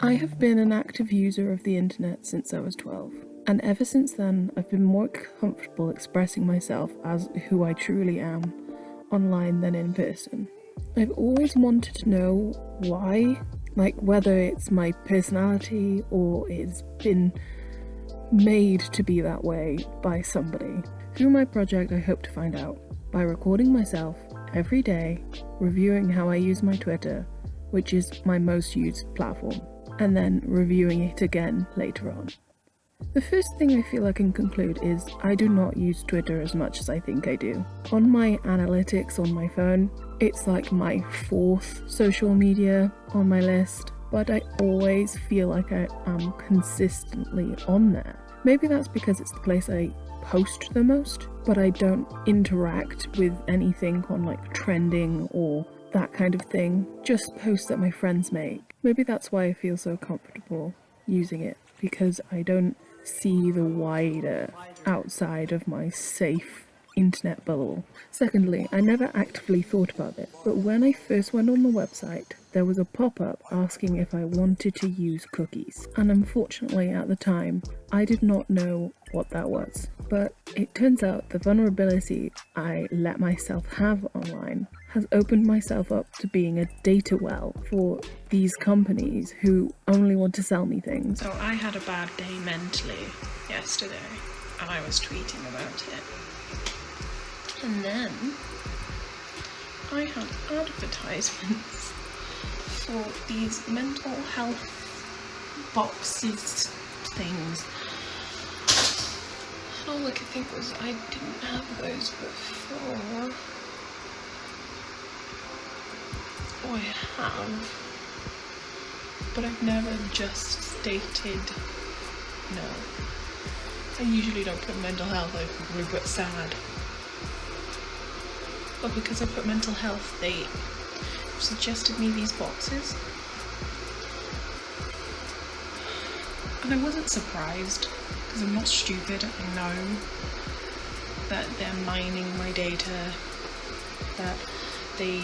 I have been an active user of the internet since I was 12, and ever since then I've been more comfortable expressing myself as who I truly am online than in person. I've always wanted to know why, like whether it's my personality or it's been made to be that way by somebody. Through my project I hope to find out by recording myself every day, reviewing how I use my Twitter, which is my most used platform, and then reviewing it again later on. The first thing I feel I can conclude is I do not use Twitter as much as I think I do. On my analytics on my phone, it's like my 4th social media on my list, but I always feel like I am consistently on there. Maybe that's because it's the place I post the most, but I don't interact with anything on like trending or that kind of thing, just posts that my friends make. Maybe that's why I feel so comfortable using it, because I don't see the wider outside of my safe internet bubble. Secondly, I never actively thought about it, but when I first went on the website, there was a pop-up asking if I wanted to use cookies, and unfortunately at the time, I did not know what that was. But it turns out the vulnerability I let myself have online has opened myself up to being a data well for these companies who only want to sell me things. So I had a bad day mentally yesterday, and I was tweeting about it. And then I had advertisements for these mental health boxes things. And all I could think was I didn't have those before. Oh, I have. But I've never just stated no. I usually don't put mental health, I probably put sad. But because I put mental health, they suggested me these boxes. And I wasn't surprised, because I'm not stupid. I know that they're mining my data, that they,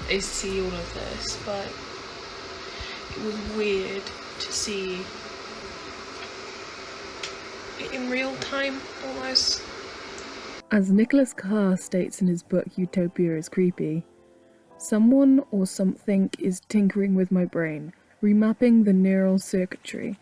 they see all of this, but it was weird to see it in real time, almost. As Nicholas Carr states in his book Utopia is creepy, someone or something is tinkering with my brain, remapping the neural circuitry,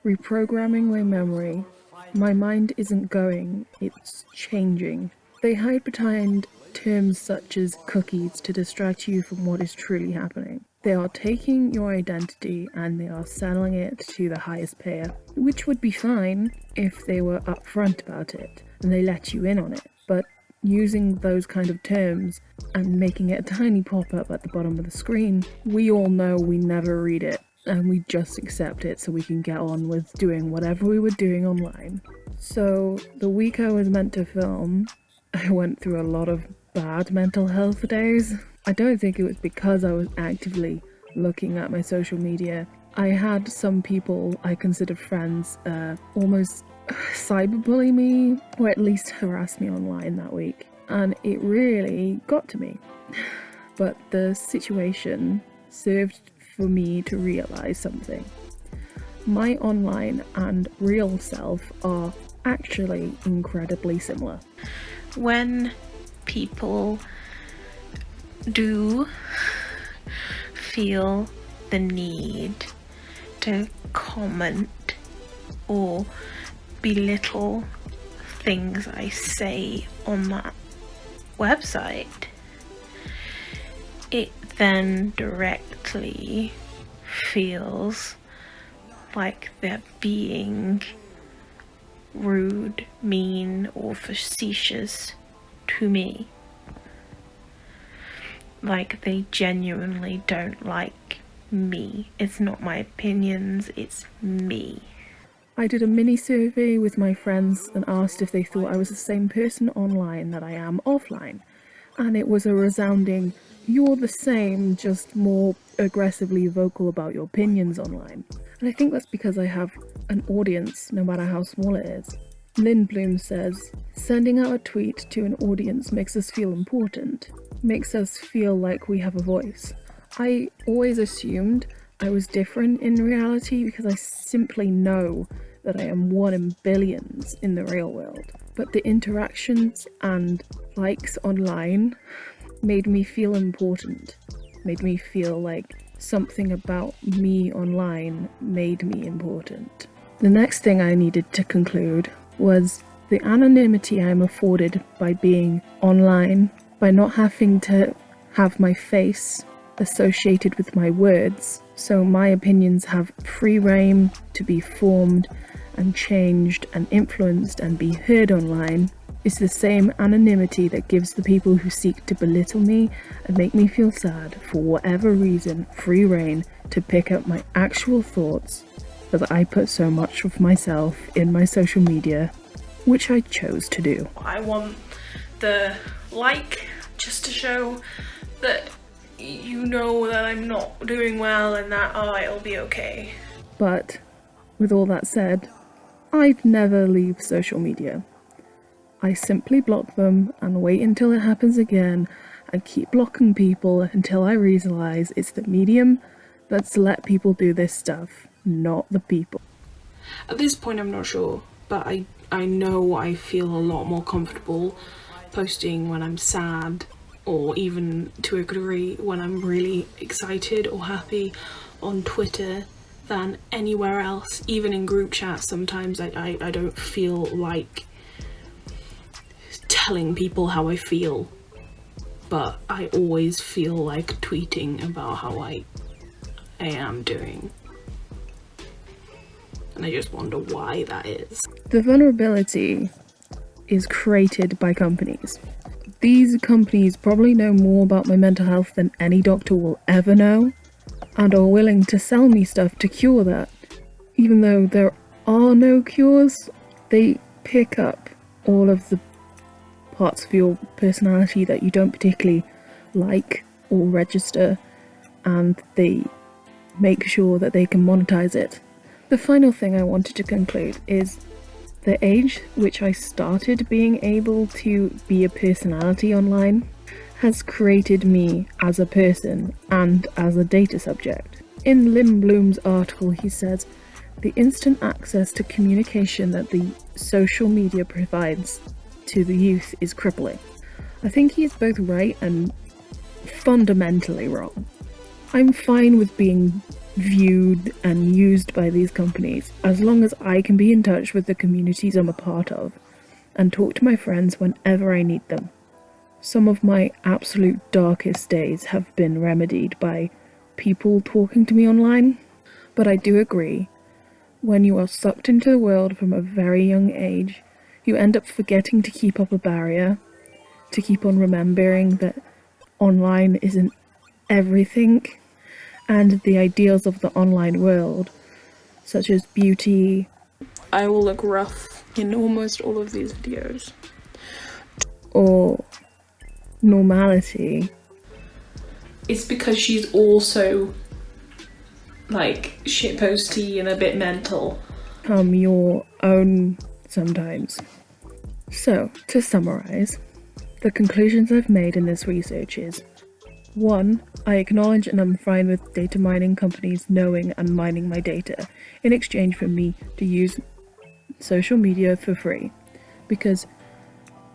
reprogramming my memory. My mind isn't going, it's changing. They hide behind terms such as cookies to distract you from what is truly happening. They are taking your identity and they are selling it to the highest payer, which would be fine if they were upfront about it and they let you in on it. But using those kind of terms and making it a tiny pop-up at the bottom of the screen, we all know we never read it and we just accept it so we can get on with doing whatever we were doing online. So the week I was meant to film, I went through a lot of bad mental health days. I don't think it was because I was actively looking at my social media. I had some people I considered friends almost cyberbully me, or at least harass me online that week, and it really got to me. But the situation served for me to realize something. My online and real self are actually incredibly similar. When people do feel the need to comment or belittle things I say on that website, it then directly feels like they're being rude, mean, or facetious to me. Like they genuinely don't like me. It's not my opinions, it's me. I did a mini survey with my friends and asked if they thought I was the same person online that I am offline. And it was a resounding, you're the same, just more aggressively vocal about your opinions online. And I think that's because I have an audience, no matter how small it is. Lynn Bloom says, sending out a tweet to an audience makes us feel important, makes us feel like we have a voice. I always assumed I was different in reality because I simply know that I am one in billions in the real world. But the interactions and likes online made me feel important, made me feel like something about me online made me important. The next thing I needed to conclude was the anonymity I'm afforded by being online, by not having to have my face associated with my words, so my opinions have free rein to be formed and changed and influenced and be heard online, is the same anonymity that gives the people who seek to belittle me and make me feel sad for whatever reason free rein to pick up my actual thoughts, as I put so much of myself in my social media, which I chose to do. I want the like just to show that you know that I'm not doing well and that it'll be okay. But with all that said, I'd never leave social media. I simply block them and wait until it happens again and keep blocking people until I realise it's the medium that's let people do this stuff, not the people. At this point I'm not sure, but I know I feel a lot more comfortable posting when I'm sad, or even to a degree when I'm really excited or happy on Twitter than anywhere else. Even in group chats sometimes I don't feel like telling people how I feel, but I always feel like tweeting about how I am doing. And I just wonder why that is. The vulnerability is created by companies. These companies probably know more about my mental health than any doctor will ever know, and are willing to sell me stuff to cure that. Even though there are no cures, they pick up all of the parts of your personality that you don't particularly like or register, and they make sure that they can monetize it. The final thing I wanted to conclude is the age which I started being able to be a personality online has created me as a person and as a data subject. In Lim Bloom's article, he says, the instant access to communication that the social media provides to the youth is crippling. I think he is both right and fundamentally wrong. I'm fine with being viewed and used by these companies as long as I can be in touch with the communities I'm a part of and talk to my friends whenever I need them. Some of my absolute darkest days have been remedied by people talking to me online, but I do agree, when you are sucked into the world from a very young age, you end up forgetting to keep up a barrier, to keep on remembering that online isn't everything, and the ideals of the online world, such as beauty. I will look rough in almost all of these videos. Or normality. It's because she's also like shitposty and a bit mental. Your own sometimes. So, to summarise, the conclusions I've made in this research is: 1. I acknowledge and I'm fine with data mining companies knowing and mining my data in exchange for me to use social media for free, because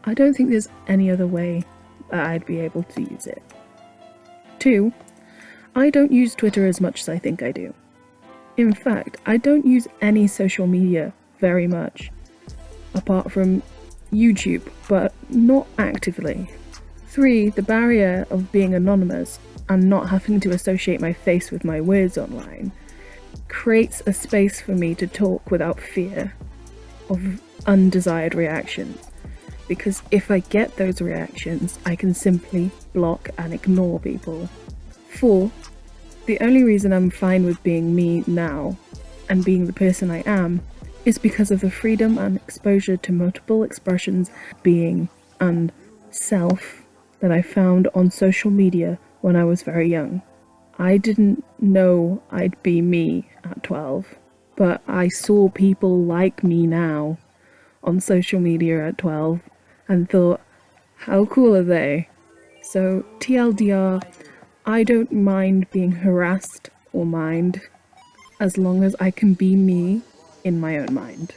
I don't think there's any other way that I'd be able to use it. 2. I don't use Twitter as much as I think I do. In fact, I don't use any social media very much, apart from YouTube, but not actively. 3. The barrier of being anonymous and not having to associate my face with my words online creates a space for me to talk without fear of undesired reactions, because if I get those reactions, I can simply block and ignore people. 4. The only reason I'm fine with being me now and being the person I am is because of the freedom and exposure to multiple expressions, being, and self that I found on social media when I was very young. I didn't know I'd be me at 12, but I saw people like me now on social media at 12 and thought, how cool are they? So TLDR, I don't mind being harassed or mind as long as I can be me in my own mind.